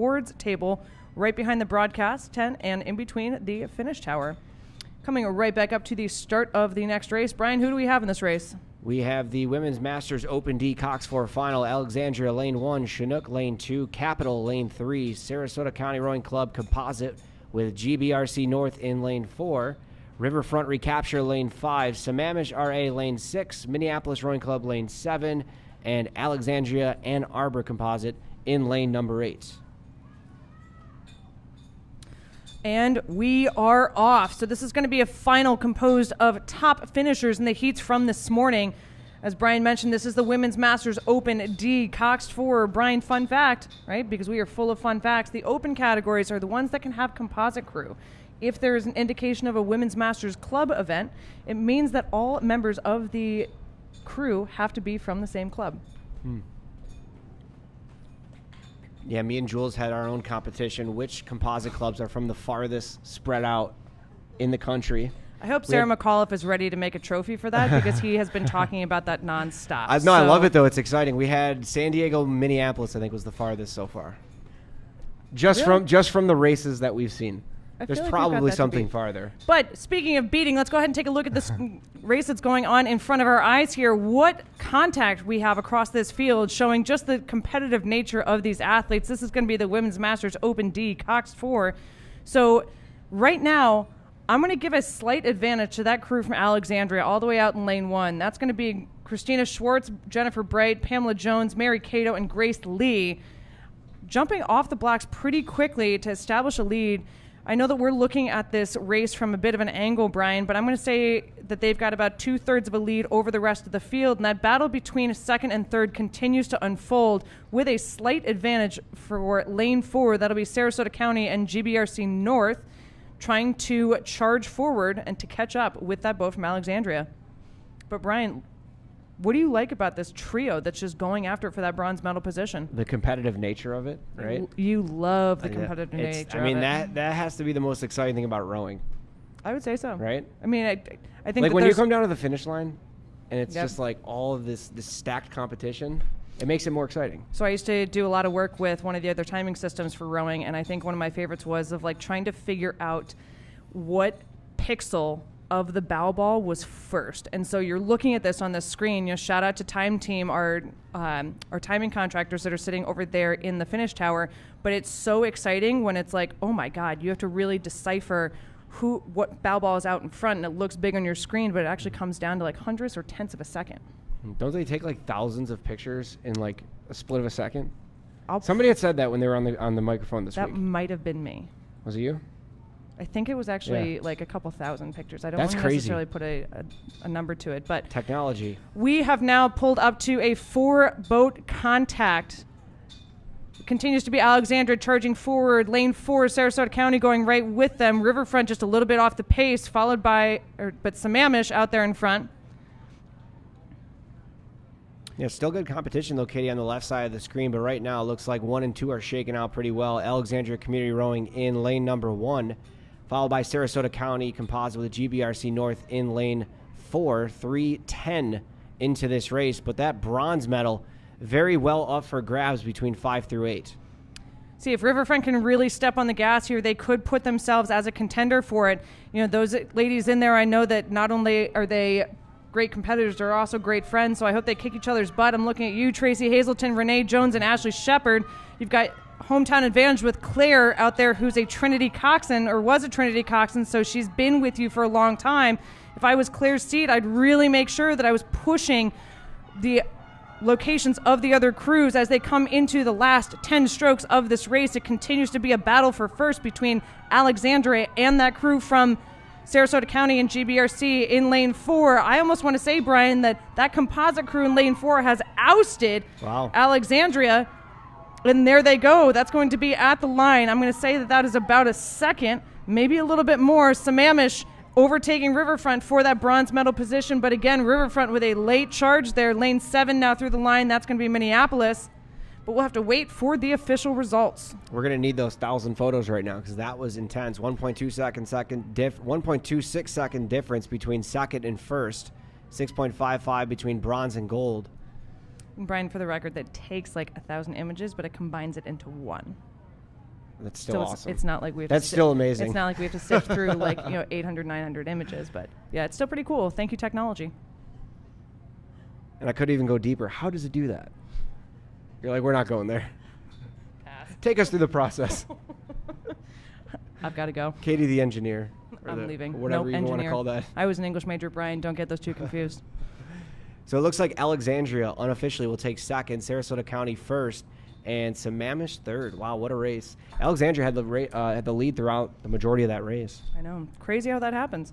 awards table right behind the broadcast tent and in between the finish tower. Coming right back up to the start of the next race. Brian, who do we have in this race? We have the Women's Masters Open D Cox 4 final. Alexandria lane 1, Chinook lane 2, Capital lane 3, Sarasota County Rowing Club Composite with GBRC North in lane 4, Riverfront Recapture lane 5, Sammamish RA lane 6, Minneapolis Rowing Club lane 7, and Alexandria Ann Arbor Composite in lane number 8. And we are off. So this is going to be a final composed of top finishers in the heats from this morning. As Brian mentioned, this is the Women's Masters Open D Cox 4. Brian, fun fact, right? Because we are full of fun facts. The open categories are the ones that can have composite crew. If there is an indication of a Women's Masters Club event, it means that all members of the crew have to be from the same club. Yeah, me and Jules had our own competition. Which composite clubs are from the farthest spread out in the country? I hope Sarah McAuliffe is ready to make a trophy for that because he has been talking about that nonstop. I love it, though. It's exciting. We had San Diego, Minneapolis, I think, was the farthest so far. Just from the races that we've seen. There's probably something farther. But speaking of beating, let's go ahead and take a look at this race that's going on in front of our eyes here. What contact we have across this field showing just the competitive nature of these athletes. This is going to be the Women's Masters Open D Cox 4. So right now, I'm going to give a slight advantage to that crew from Alexandria all the way out in lane 1. That's going to be Christina Schwartz, Jennifer Bright, Pamela Jones, Mary Cato, and Grace Lee. Jumping off the blocks pretty quickly to establish a lead. I know that we're looking at this race from a bit of an angle, Brian, but I'm going to say that they've got about 2/3 of a lead over the rest of the field, and that battle between second and third continues to unfold with a slight advantage for lane 4. That'll be Sarasota County and GBRC North trying to charge forward and to catch up with that boat from Alexandria. But Brian, what do you like about this trio that's just going after it for that bronze medal position? The competitive nature of it, right? You love the competitive nature of it. That has to be the most exciting thing about rowing. I would say so. Right? I mean, I think like when you come down to the finish line and it's just like all of this stacked competition, it makes it more exciting. So I used to do a lot of work with one of the other timing systems for rowing, and I think one of my favorites was of like trying to figure out what pixel of the bow ball was first. And so you're looking at this on the screen. You know, shout out to Time Team, our timing contractors that are sitting over there in the finish tower. But it's so exciting when it's like, oh my God, you have to really decipher what bow ball is out in front, and it looks big on your screen, but it actually comes down to like hundredths or tenths of a second. Don't they take like thousands of pictures in like a split of a second? Somebody had said that when they were on the microphone this week. That might have been me. Was it you? I think it was actually like a couple thousand pictures. I don't want to necessarily put a number to it, but technology. We have now pulled up to a 4-boat contact. It continues to be Alexandria charging forward. Lane 4, Sarasota County going right with them. Riverfront just a little bit off the pace, followed by, but Sammamish out there in front. Yeah, still good competition, though, Katie, on the left side of the screen. But right now, it looks like 1 and 2 are shaking out pretty well. Alexandria Community Rowing in lane number 1, followed by Sarasota County Composite with GBRC North in lane 4. 3:10 into this race. But that bronze medal, very well up for grabs between 5 through 8. See, if Riverfront can really step on the gas here, they could put themselves as a contender for it. You know, those ladies in there, I know that not only are they great competitors, they're also great friends, so I hope they kick each other's butt. I'm looking at you, Tracy Hazelton, Renee Jones, and Ashley Shepard. You've got hometown advantage with Claire out there, who's a Trinity Coxswain, or was a Trinity Coxswain, so she's been with you for a long time. If I was Claire's seat, I'd really make sure that I was pushing the locations of the other crews as they come into the last 10 strokes of this race. It continues to be a battle for first between Alexandria and that crew from Sarasota County and GBRC in lane 4. I almost want to say, Brian, that composite crew in lane 4 has ousted Alexandria. And there they go. That's going to be at the line. I'm going to say that is about a second, maybe a little bit more. Sammamish overtaking Riverfront for that bronze medal position. But again, Riverfront with a late charge there. Lane 7 now through the line. That's going to be Minneapolis. But we'll have to wait for the official results. We're going to need those 1,000 photos right now because that was intense. 1.26 second difference between second and first. 6.55 between bronze and gold. And Brian, for the record, that takes like 1,000 images, but it combines it into one. That's still awesome. It's not like we have That's to still amazing. It's not like we have to sift through 800, 900 images, but yeah, it's still pretty cool. Thank you, technology. And I could even go deeper. How does it do that? You're like, we're not going there. Pass. Take us through the process. I've got to go. Katie, the engineer. I'm leaving. Whatever nope, you want to call that. I was an English major, Brian. Don't get those two confused. So it looks like Alexandria unofficially will take second, Sarasota County first, and Sammamish third. Wow, what a race. Alexandria had the lead throughout the majority of that race. I know. Crazy how that happens.